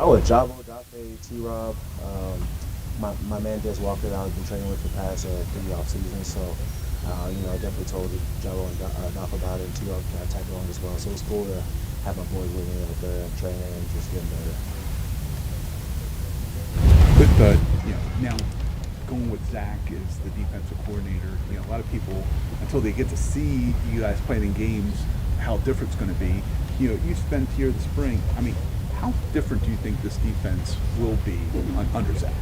Oh, Jabo, Dafe, T-Rob. My man Des Walker that I've been training with for the past 3 off seasons. So, I definitely told Jabo and Daf about it. And T-Rob got tagged along as well. So it was cool to have my boys with me out there training and just getting better. With now going with Zach as the defensive coordinator, a lot of people, until they get to see you guys playing in games, how different it's going to be. You spent here the spring. I mean, how different do you think this defense will be under Zach?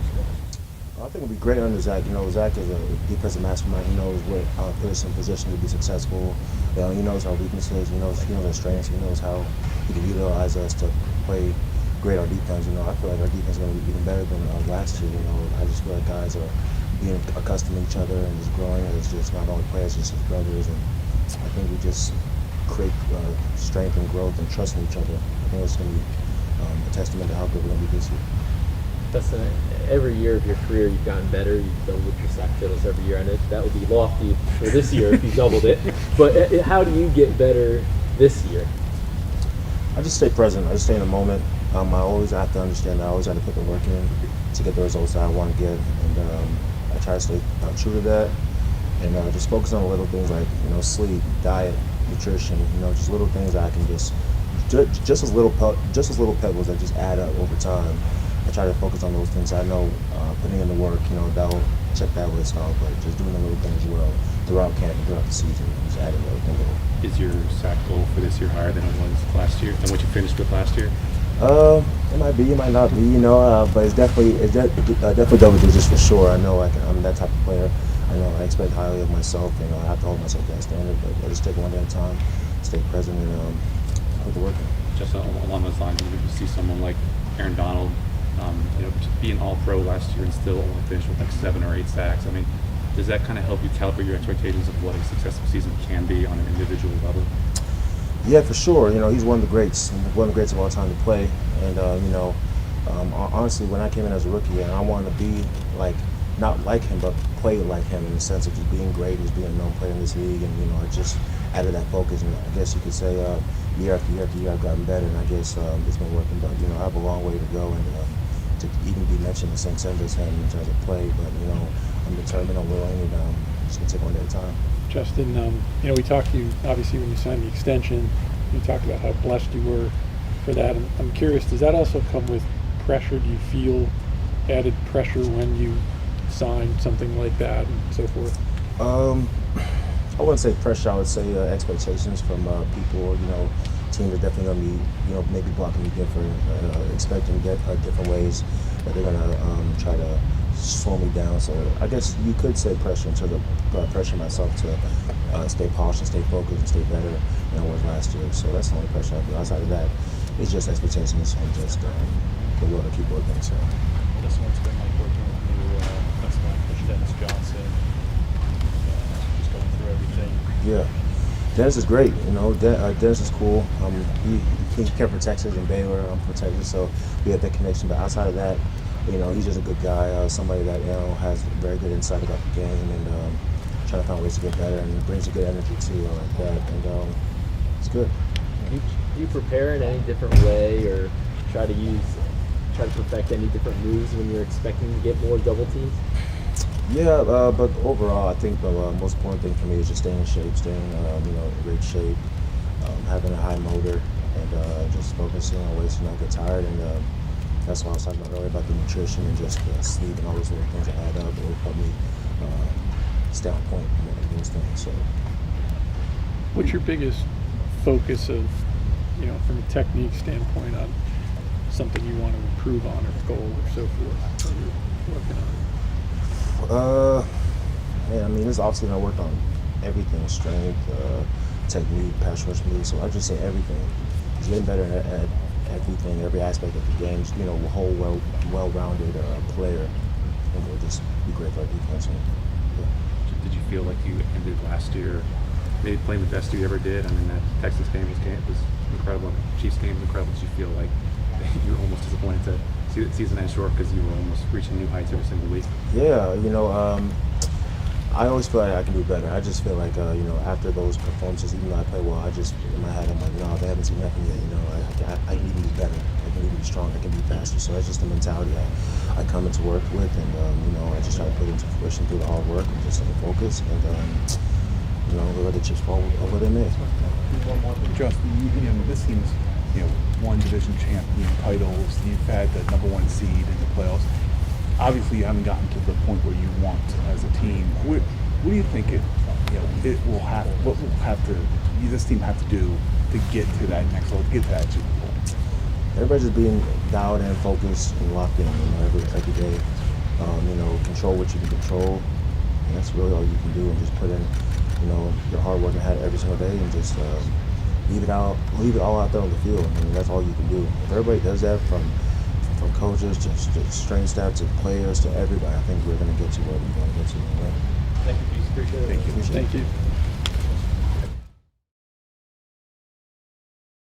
I think it'll be great under Zach. Zach is a defensive mastermind. He knows what put us in position to be successful. He knows our weaknesses. He knows our strengths. He knows how he can utilize us to play great our defense. I feel like our defense is going to be even better than last year. I just feel like guys are being accustomed to each other and just growing. It's just not only players, it's just brothers. And I think we just create strength and growth and trust in each other. I think it's going to be a testament to how good we're going to be this year. Dustin, every year of your career you've gotten better. You've doubled your sack totals every year, and that would be lofty for this year if you doubled it. But how do you get better this year? I just stay present. I just stay in the moment. I always have to understand that I always have to put the work in to get the results that I want to get, and I try to stay true to that. And just focus on little things like sleep, diet, nutrition. Just little things that I can just as little pebbles that just add up over time. I try to focus on those things. I know putting in the work, that'll check that list off, but just doing the little things well throughout camp and throughout the season, just adding everything little. Is your sack goal for this year higher than it was last year, than what you finished with last year? It might be, it might not be, but it's definitely double digits for sure. I know I'm that type of player. I know I expect highly of myself, and I have to hold myself to that standard. But I just take one day at a time, stay present, and put the work in. Just along those lines, you see someone like Aaron Donald, being All-Pro last year and still only finish with like 7 or 8 sacks. I mean, does that kind of help you calibrate your expectations of what a successful season can be on an individual level? Yeah, for sure. He's one of the greats, of all time to play. And honestly, when I came in as a rookie, I wanted to be not like him, but play like him in the sense of just being great, just being a known player in this league. And I just added that focus. And I guess you could say year after year after year, I've gotten better. And I guess it's been working. But I have a long way to go, and to even be mentioned in the same sentence as him in terms of play. But I'm determined, I'm willing, and just gonna take one day at a time. Justin, we talked to you obviously when you signed the extension. You talked about how blessed you were for that. I'm curious, does that also come with pressure? Do you feel added pressure when you sign something like that and so forth? I wouldn't say pressure. I would say expectations from people. Teams are definitely going to be, maybe blocking me different, expecting to get different ways that they're going to try to slow me down. So I guess you could say pressure in terms of pressure myself to stay polished and stay focused and stay better than I was last year. So that's the only pressure I feel. Outside of that, it's just expectations and just the will to keep working. So. This one's been like working with new defensive line coach Dennis Johnson, just going through everything. Yeah. Dennis is great, Dennis is cool. He came from Texas and Baylor. I'm from Texas, so we have that connection. But outside of that, he's just a good guy, somebody that has very good insight about the game and trying to find ways to get better, and brings a good energy too. I like that, and it's good. Do you prepare in any different way, or try to perfect any different moves when you're expecting to get more double teams? Yeah, but overall, I think the most important thing for me is just staying in shape, staying in great shape, having a high motor, and just focusing on ways to not get tired. And that's what I was talking about earlier about the nutrition and just sleep and all those little things that add up. It will help me stay on point in those things. So, What's your biggest focus of, from a technique standpoint on something you want to improve on or goal or so forth that you're working on? This offseason I worked on everything: strength, technique, pass rush moves. So I just say everything. Just getting better at everything, every aspect of the game. Just being a whole well-rounded player, and will just be great for our defense. Did you feel like you ended last year, maybe playing the best you ever did? I mean, that Texas game was incredible. Chiefs game was incredible. Did you feel like you were almost disappointed to see the season end short because you were almost reaching new heights every single week? Yeah, I always feel like I can do better. I just feel like, after those performances, even though I play well, I just, in my head, I'm like, no, they haven't seen nothing yet. I need to be better. I need to be stronger. I can be faster. So that's just the mentality I come into work with, and, I just try to put it into fruition through the hard work and just the focus, and, we let the chips fall where they may. Justin, this team's, won division champion titles. You've had the #1 seed in the playoffs. Obviously, you haven't gotten to the point where you want as a team. What do you think what will this team have to do to get to that next level, to get to that Super Bowl? Everybody's just being dialed in, focused, and locked in, every day. Control what you can control, and that's really all you can do, and just put in, your hard work ahead every single day, and just leave it all out there on the field. I mean, that's all you can do. If everybody does that, from coaches to strength staff to players to everybody, I think we're going to get to where we're going to get to. Right? Thank you, Peace. Appreciate it. Thank you. Thank you.